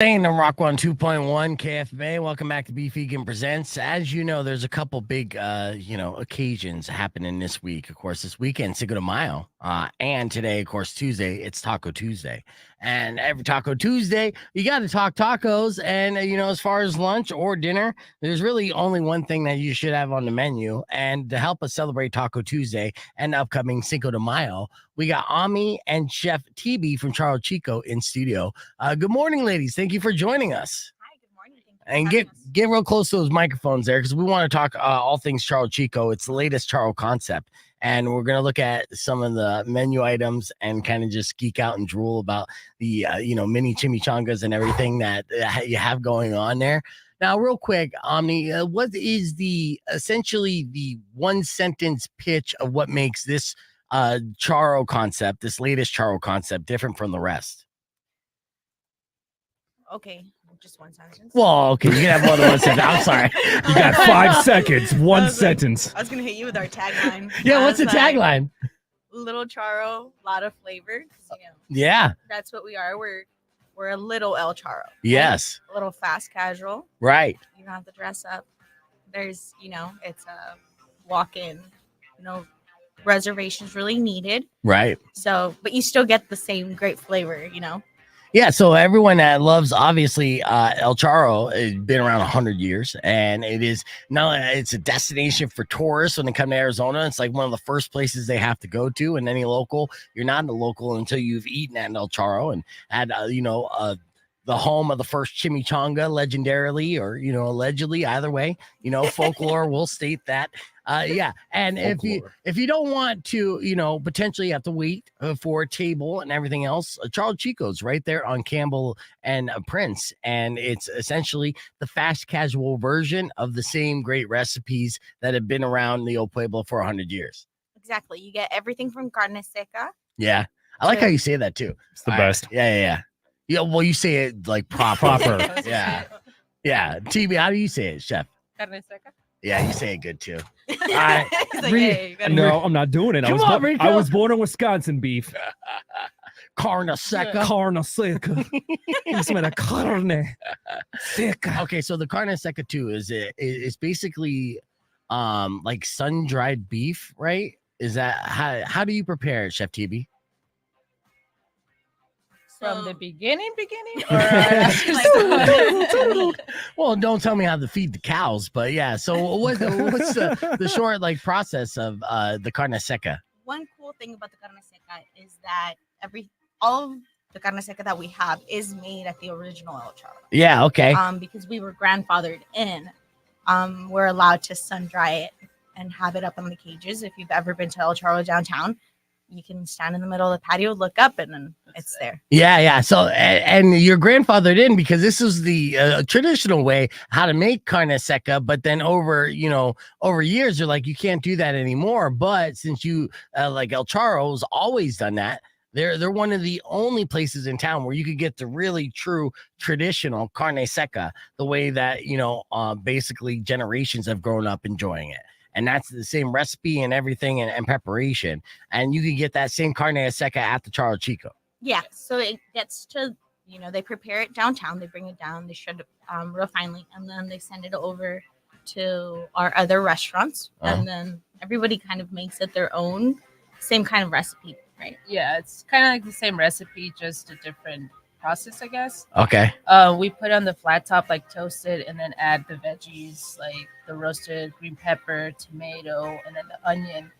Staying in Rock 1 2.1 KFMA. Welcome back to Beef Vegan Presents. As you know, there's a couple big, occasions happening this week. Of course, this weekend, Cinco de Mayo. And today, of course, Tuesday, it's Taco Tuesday. And every Taco Tuesday, you got to talk tacos. And, as far as lunch or dinner, there's really only one thing that you should have on the menu. And to help us celebrate Taco Tuesday and upcoming Cinco de Mayo, we got Amy and Chef Tibi from Charro Chico in studio. Good morning, ladies. Thank you for joining us. Hi, good morning. Thank you And for having us. get real close to those microphones there because we want to talk all things Charro Chico. It's the latest Charro concept. And we're going to look at some of the menu items and kind of just geek out and drool about the, mini chimichangas and everything that you have going on there. Now, real quick, Omni, what is essentially the one sentence pitch of what makes this Charro concept, this latest Charro concept, different from the rest? Okay, just one sentence. Well, okay, you can have more than one sentence. I'm sorry. You got 5 seconds. One sentence. I was gonna hit you with our tagline. Yeah, what's the tagline? Little Charro, lot of flavor. Yeah. That's what we are. We're a little El Charro. Yes. A little fast casual. Right. You don't have to dress up. There's, it's a walk-in. Reservations really needed. Right. So, but you still get the same great flavor. Yeah, so everyone that loves, obviously, El Charro has been around 100 years, and it's a destination for tourists when they come to Arizona. It's like one of the first places they have to go to, and any local, you're not a local until you've eaten at El Charro and had, the home of the first chimichanga, legendarily or allegedly, either way, folklore will state that. Yeah, and Folklore. if you don't want to, potentially have to wait for a table and everything else, Charro Chico's right there on Campbell and Prince, and it's essentially the fast casual version of the same great recipes that have been around the old Pueblo for 100 years. Exactly. You get everything from carne seca. Yeah, I like how you say that too. It's the best. Yeah. Yeah, well, you say it like proper. Yeah. TV, how do you say it, Chef? Carne seca. Yeah, you say it good too. He's like, hey, you gotta- No, I'm not doing it. Come on, Rico. I was born in Wisconsin, beef. Carne seca. Carne seca. It's made of carne seca. Okay, so the carne seca too is basically like sun-dried beef, right? Is that how do you prepare it, Chef TB? From the beginning, Well, don't tell me how to feed the cows, but yeah. So what's the short process of the carne seca? One cool thing about the carne seca is that all of the carne seca that we have is made at the original El Charro. Yeah, okay. Because we were grandfathered in, we're allowed to sun dry it and have it up on the cages. If you've ever been to El Charro downtown, you can stand in the middle of the patio, look up, and then it's there. Yeah. So, and you're grandfathered in because this is the traditional way how to make carne seca. But then over years, they're like, you can't do that anymore. But since you like El Charro's always done that, they're one of the only places in town where you could get the really true traditional carne seca, the way that basically generations have grown up enjoying it. And that's the same recipe and everything and preparation. And you can get that same carne seca at the Charro Chico. Yeah. So it gets to, they prepare it downtown. They bring it down. They shred it real finely. And then they send it over to our other restaurants. And then everybody kind of makes it their own, same kind of recipe, right? Yeah, it's kind of like the same recipe, just a different process, I guess. Okay. We put on the flat top, toast it, and then add the veggies, like the roasted green pepper, tomato, and then the onion.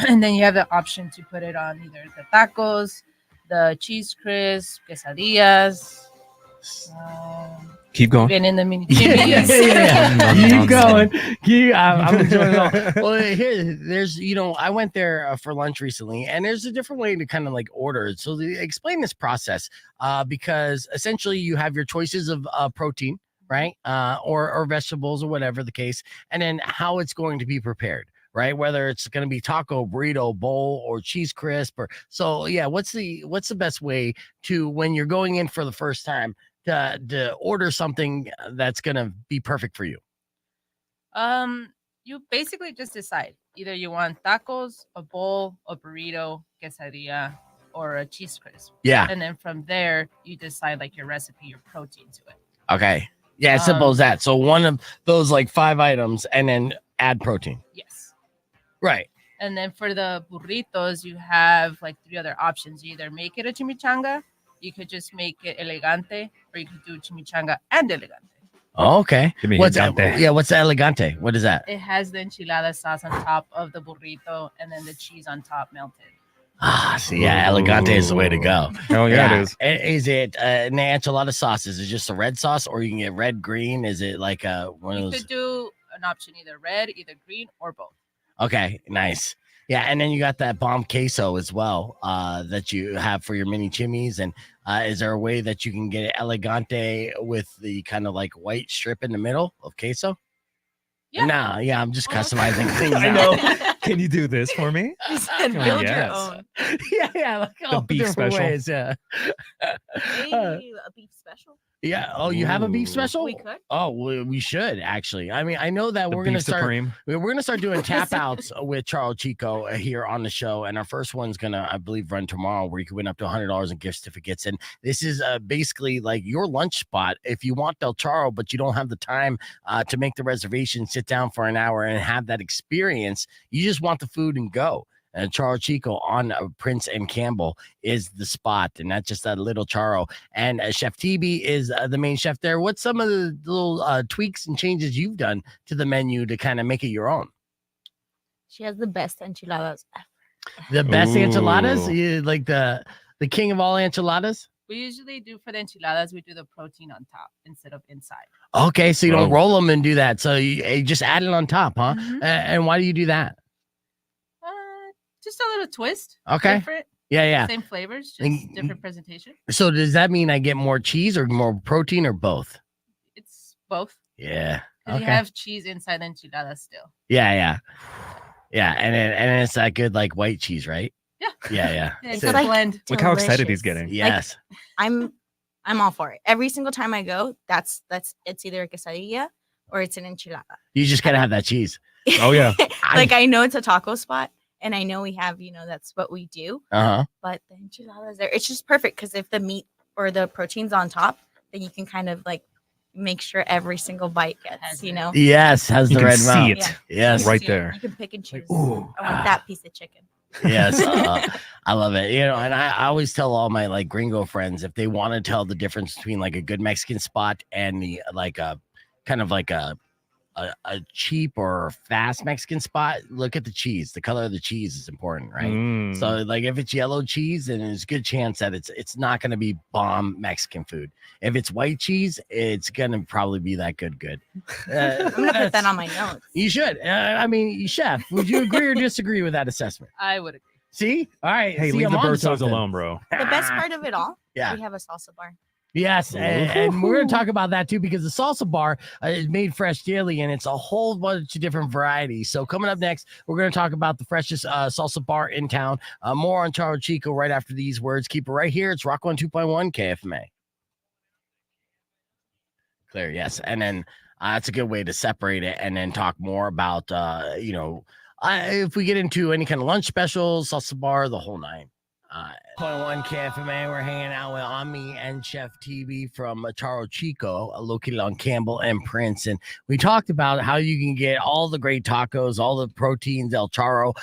And then you have the option to put it on either the tacos, the cheese crisp, quesadillas. Keep going. Been in the mini chimis. Keep going. I'm enjoying it all. Well, there's, I went there for lunch recently, and there's a different way to kind of order it. So explain this process, because essentially you have your choices of protein, right? Or vegetables or whatever the case, and then how it's going to be prepared. Right, whether it's going to be taco, burrito, bowl, or cheese crisp, what's the best way to, when you're going in for the first time, to order something that's going to be perfect for you? You basically just decide either you want tacos, a bowl, a burrito, quesadilla, or a cheese crisp. Yeah. And then from there, you decide like your recipe, your protein to it. Okay. Yeah, simple Um, as that. So one of those like 5 items and then add protein. Yes. Right. And then for the burritos, you have like 3 other options. You either make it a chimichanga, you could just make it elegante, or you could do chimichanga and elegante. Oh, okay. Give me What's that? elegante. Yeah, what's the elegante? What is that? It has the enchilada sauce on top of the burrito and then the cheese on top melted. Ah, see, yeah, elegante is the way to go. Oh yeah, it is. Is it an enchilada sauce? Is it just a red sauce, or you can get red, green? Is it like one of You those? could do an option either red, either green, or both. Okay, nice. Yeah, and then you got that bomb queso as well that you have for your mini chimneys. And is there a way that you can get it elegante with the kind of like white strip in the middle of queso? Yeah. No, yeah, I'm just Oh. customizing things. I now. know. Can you do this for me? You said Oh, build yes. your own. yeah, like all beef different special. ways. Yeah. Hey, a beef special. Yeah. Oh, you have a beef Ooh. special? We could. Oh, we should actually. I mean, I know that The we're gonna beef start. supreme. We're gonna start doing tap outs with Charro Chico here on the show, and our first one's gonna, I believe, run tomorrow, where you can win up to $100 in gift certificates. And this is basically like your lunch spot if you want Del Charro, but you don't have the time to make the reservation, sit down for an hour, and have that experience. You just want the food and go. Charro Chico on Prince and Campbell is the spot, and not just that little Charro. And Chef Tibi is the main chef there. What's some of the little tweaks and changes you've done to the menu to kind of make it your own? She has the best enchiladas ever. The best enchiladas, Ooh. you, like the king of all enchiladas. We usually do for the enchiladas, we do the protein on top instead of inside. Okay, so you don't Oh. roll them and do that. So you just add it on top, huh? Mhm. And why do you do that? Just a little twist. Okay. Different. Yeah. Same flavors, just And- different presentation. So does that mean I get more cheese or more protein or both? It's both. Yeah. 'Cause you have cheese inside the enchilada still. Yeah. And it's that good like white cheese, right? Yeah. Yeah. It's So- a blend. Look how excited he's Delicious. getting. Yes. I'm all for it. Every single time I go, that's it's either a quesadilla or it's an enchilada. You just gotta have that cheese. Oh yeah. Like I know it's a taco spot, and I know we have, that's what we do. Uh-huh. But the enchiladas there, it's just perfect because if the meat or the protein's on top, then you can kind of like make sure every single bite gets, Has you it. know. Yes, has You the can red see mouth. it. Yeah. Yes. Right You- there. You can pick and choose. Ooh. I want that piece of chicken. Yes. I love it. And I always tell all my like gringo friends, if they want to tell the difference between like a good Mexican spot and the like a kind of like a cheap or fast Mexican spot, look at the cheese. The color of the cheese is important, right? Mm. So like if it's yellow cheese, then there's a good chance that it's not going to be bomb Mexican food. If it's white cheese, it's going to probably be that good. I'm gonna put that on my notes. You should. I mean, chef, would you agree or disagree with that assessment? I would agree. See? All right. Hey, see, leave I'm the onto Bertos something. alone, bro. The best part of it all, Yeah. we have a salsa bar. Yes, and we're going to talk about that too, because the salsa bar is made fresh daily, and it's a whole bunch of different varieties. So coming up next, we're going to talk about the freshest salsa bar in town. More on Charro Chico right after these words. Keep it right here. It's Rock 102.1 KFMA. Clear, yes. And then that's a good way to separate it and then talk more about, if we get into any kind of lunch specials, salsa bar, the whole nine. 0.1 KFMA, we're hanging out with Amy and Chef Tibi from Charro Chico, located on Campbell and Prince. And we talked about how you can get all the great tacos, all the proteins, El Charro,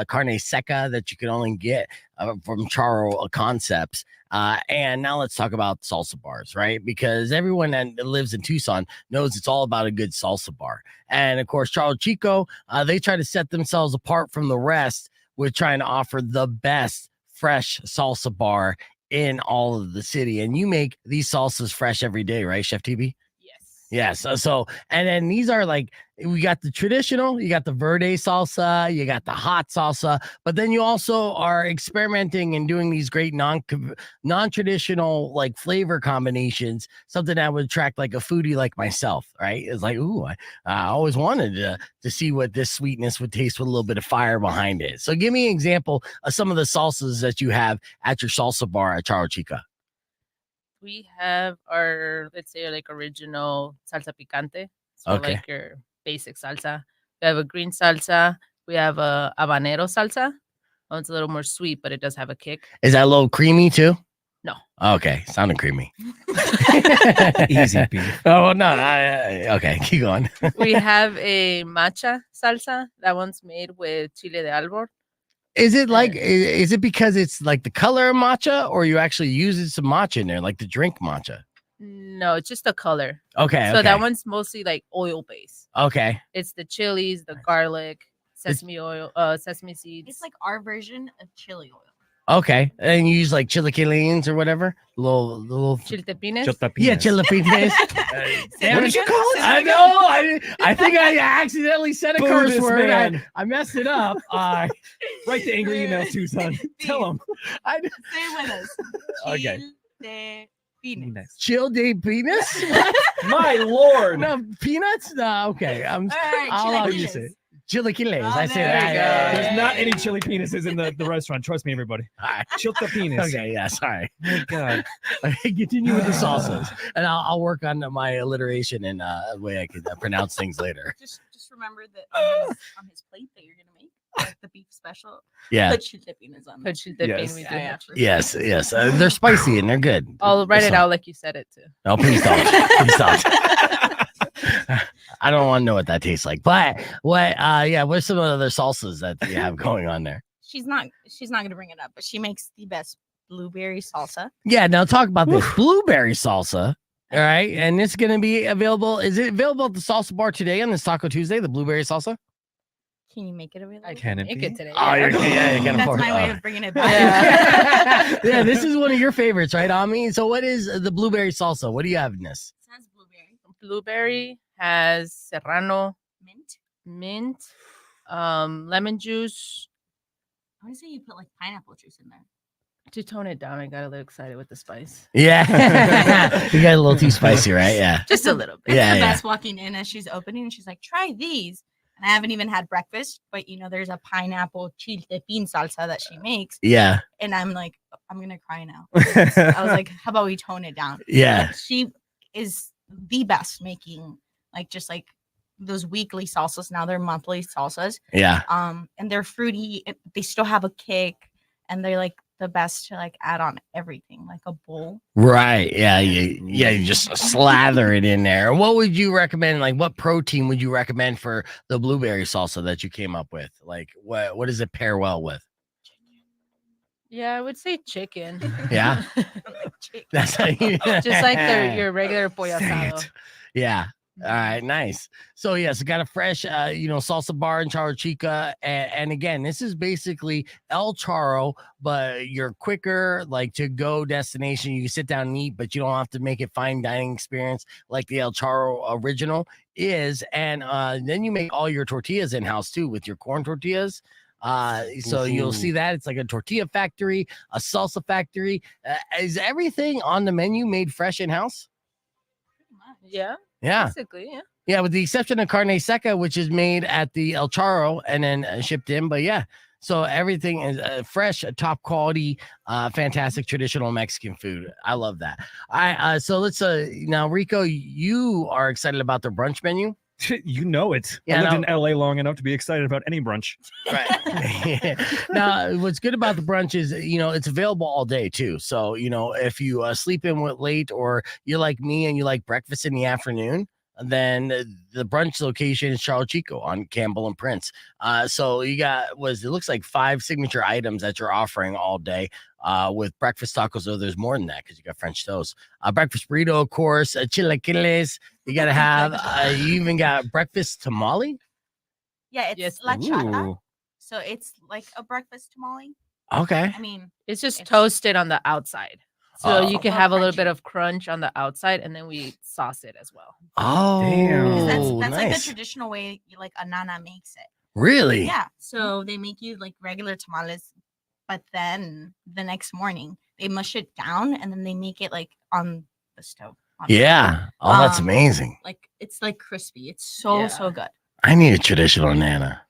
carne seca that you can only get from Charro Concepts. And now let's talk about salsa bars, right? Because everyone that lives in Tucson knows it's all about a good salsa bar. And of course, Charro Chico, they try to set themselves apart from the rest with trying to offer the best fresh salsa bar in all of the city. And you make these salsas fresh every day, right, Chef TB? Yes. Yes. So, and then these are like, we got the traditional, you got the verde salsa, you got the hot salsa, but then you also are experimenting and doing these great non-traditional like flavor combinations, something that would attract like a foodie like myself, right? It's like, ooh, I always wanted to see what this sweetness would taste with a little bit of fire behind it. So give me an example of some of the salsas that you have at your salsa bar at Charro Chico. We have our, let's say, like original salsa picante. So Okay. like your basic salsa. We have a green salsa. We have a habanero salsa. It's a little more sweet, but it does have a kick. Is that a little creamy too? No. Okay, sounded creamy. Easy beef. Oh well, no. Okay, keep going. We have a matcha salsa. That one's made with chile de árbol. Is it like? Is it because it's like the color of matcha, or you actually using some matcha in there, like the drink matcha? No, it's just the color. Okay. So okay. that one's mostly like oil based. Okay. It's the chilies, the garlic, sesame oil, sesame seeds. It's like our version of chili oil. Okay. And you use like chilaquilines or whatever. Little. chiltepines. Yeah, chilaquilines. What did you call it? I know. I think I accidentally said a Boo curse this word. man. I messed it up. Write the angry emails too, son. Tell them. Say it with us. Okay. Chiltepines. Chill day penis? My lord. No, peanuts? No, okay. All right, I'll allow chilaquiles. you say chilaquiles. Oh, I say there that. you Yeah, go. There's not any chili penises in the restaurant. Trust me, everybody. All right. Chill the penis. Okay, yeah, sorry. My God. Okay, continue with the salsas, and I'll work on my alliteration and a way I can pronounce things later. Just remember that on his plate that you're gonna make like the beef special. Yeah. Put chiltepines on. Put chiltepines. Yes. We do. Yeah. Yes, yes. They're spicy and they're good. I'll write it So- out like you said it too. No, please don't. Please don't. I don't want to know what that tastes like. But what? Yeah. What's some other salsas that you have going on there? She's not gonna bring it up, but she makes the best blueberry salsa. Yeah. Now talk about this blueberry salsa. All right, and it's going to be available. Is it available at the salsa bar today on this Taco Tuesday? The blueberry salsa. Can you make it available? I Can it make be? it today. Oh, you're gonna That's afford my it. way Oh. of bringing it back. Yeah, this is one of your favorites, right, Ami? So, what is the blueberry salsa? What do you have in this? It has blueberry, Blueberry has serrano, mint. mint, lemon juice. I want to say you put like pineapple juice in there. To tone it down, I got a little excited with the spice. Yeah, you got a little too spicy, right? Yeah. Just a little bit. It's Yeah, the yeah. best walking in as she's opening and she's like, try these. And I haven't even had breakfast, but there's a pineapple chiltepín salsa that she makes. Yeah, And I'm like, I'm gonna cry now. I was like, how about we tone it down? yeah, Like, she is the best making just like those weekly salsas. Now they're monthly salsas. yeah. And they're fruity. They still have a kick, and they're like the best to like add on everything, like a bowl. Right. Yeah. You just slather it in there. What would you recommend? Like, what protein would you recommend for the blueberry salsa that you came up with? Like, what does it pair well with? Yeah, I would say chicken. Yeah. That's how you, Just like your regular pollo Dang asado. it. Yeah. All right, nice. So yes, got a fresh, salsa bar in Charro Chico, and again, this is basically El Charro, but you're quicker, like to go destination. You can sit down and eat, but you don't have to make it fine dining experience like the El Charro original is. And then you make all your tortillas in house too with your corn tortillas. So you'll see that it's like a tortilla factory, a salsa factory. Is everything on the menu made fresh in house? Yeah, Yeah. basically, yeah. Yeah, with the exception of carne seca, which is made at the El Charro and then shipped in. But yeah, so everything is fresh, top quality, fantastic traditional Mexican food. I love that. So let's now, Rico, you are excited about the brunch menu, You know it. Yeah, I lived no. in LA long enough to be excited about any brunch. right? Now, what's good about the brunch is it's available all day too. So if you sleep in late, or you're like me and you like breakfast in the afternoon, then the brunch location is Charro Chico on Campbell and Prince. So you got it looks like 5 signature items that you're offering all day with breakfast tacos. So there's more than that because you got French toast, breakfast burrito, of course, chilaquiles. You got to have, you even got breakfast tamale. Yeah, it's Yes. la chata. Ooh. So it's like a breakfast tamale. Okay. I mean, It's just It's- toasted on the outside. So Oh. you can Well, have a little crunchy. bit of crunch on the outside, and then we sauce it as well. Oh, Damn. that's like the nice. traditional way like a nana makes it. Really? Yeah. So they make you like regular tamales, but then the next morning they mush it down and then they make it like on the stove. on the stove. Yeah. Oh, that's Um, amazing. Like it's like crispy. It's so Yeah. good. I need a traditional nana.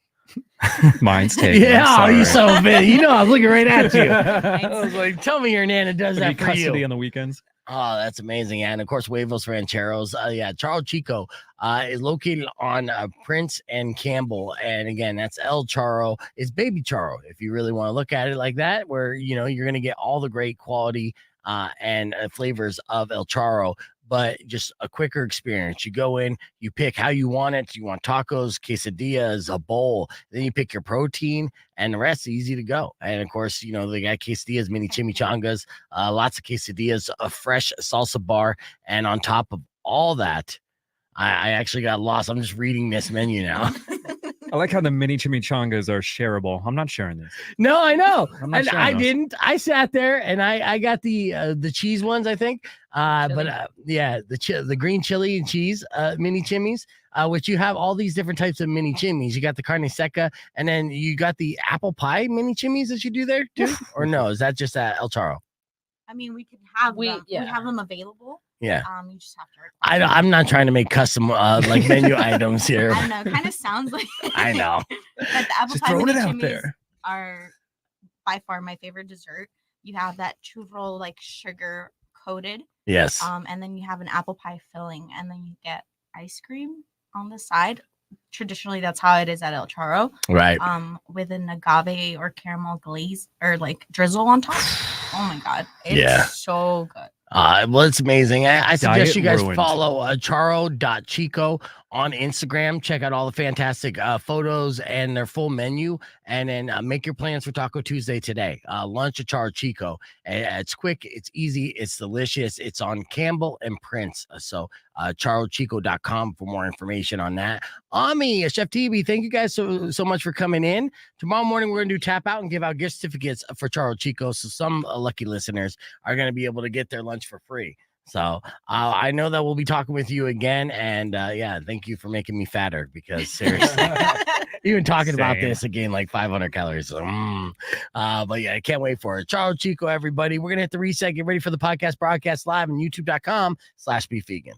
Mine's taken. Yeah, oh, I'm you sorry. so big. I was looking right at you. I was like, tell me your nana does Give me that for custody you. on the weekends. Oh, that's amazing. And of course, Huevos Rancheros. Yeah, Charro Chico is located on Prince and Campbell. And again, that's El Charro. It's baby Charro, if you really want to look at it like that, where you're going to get all the great quality and flavors of El Charro, but just a quicker experience. You go in, you pick how you want it. You want tacos, quesadillas, a bowl. Then you pick your protein, and the rest is easy to go. And of course, they got quesadillas, mini chimichangas, lots of quesadillas, a fresh salsa bar, and on top of all that, I actually got lost. I'm just reading this menu now. I like how the mini chimichangas are shareable. I'm not sharing this. No, I know. I'm not And sharing I those. didn't. I sat there and I got the cheese ones, I think. But yeah, the green chili and cheese mini chimmies, which you have all these different types of mini chimmies. You got the carne seca, and then you got the apple pie mini chimmies that you do there too. Or no, is that just at El Charro? I mean, we can have them. We yeah. have them available. Yeah. You just have to request I'm not trying to make custom like menu items here. I know, it kind of sounds like I know. But the apple Just pie throwing mini it out chimmies there. are by far my favorite dessert. You have that churro like sugar coated, Yes. and then you have an apple pie filling, and then you get ice cream on the side. Traditionally, that's how it is at El Charro. Right. With an agave or caramel glaze or like drizzle on top. Oh my god, it's Yeah. so good. Well, it's amazing. I suggest Diet you guys ruined. follow charro.chico on Instagram. Check out all the fantastic photos and their full menu, and then make your plans for Taco Tuesday today. Lunch at Charro Chico. It's quick, it's easy, it's delicious. It's on Campbell and Prince. So charrochico.com for more information on that. Amy, Chef Tibi, thank you guys so much for coming in. Tomorrow morning, we're going to do tap out and give out gift certificates for Charro Chico. So some lucky listeners are going to be able to get their lunch for free. So I know that we'll be talking with you again. And yeah, thank you for making me fatter, because seriously, even talking about Same. this, I gained like 500 calories. But yeah, I can't wait for it. Charro Chico, everybody. We're going to hit the reset. Get ready for the podcast broadcast live on youtube.com/beefvegan.